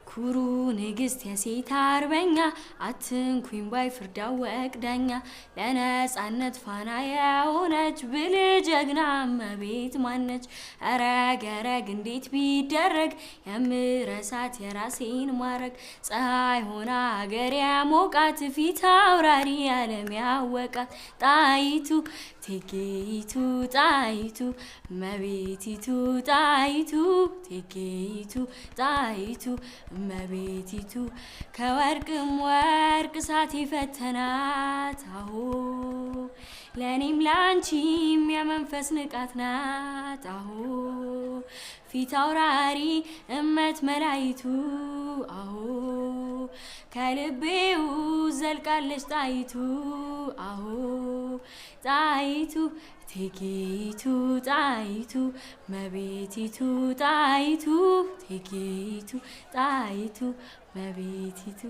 ኩሩ ንግስት የሴት አርበኛ አትንኩኝ ባይ ፍርድ አወቅ ዳኛ ለነጻነት ፋና የሆነች ብልህ ጀግና እመቤት ማነች? ኧረ ገረግ እንዴት ቢደረግ የምረሳት የራሴን ማረግ ፀሐይ ሆና አገር ያሞቃት ፊት አውራሪ ዓለም ያወቃት ጣይቱ እቴጌይቱ ጣይቱ እመቤቲቱ ጣይቱ እቴጌይቱ ጣይቱ እመቤቲቱ ከወርቅም ወርቅ እሳት የፈተናት አሁ ለኔም ላንቺም የመንፈስ ንቃት ናት አሁ ፊት አውራሪ እመት መላይቱ አሁ ከልቤው ዘልቃለች ጣይቱ አሁ ጣይቱ እቴጌይቱ ጣይቱ እመቤቲቱ ጣይቱ እቴጌይቱ ጣይቱ እመቤቲቱ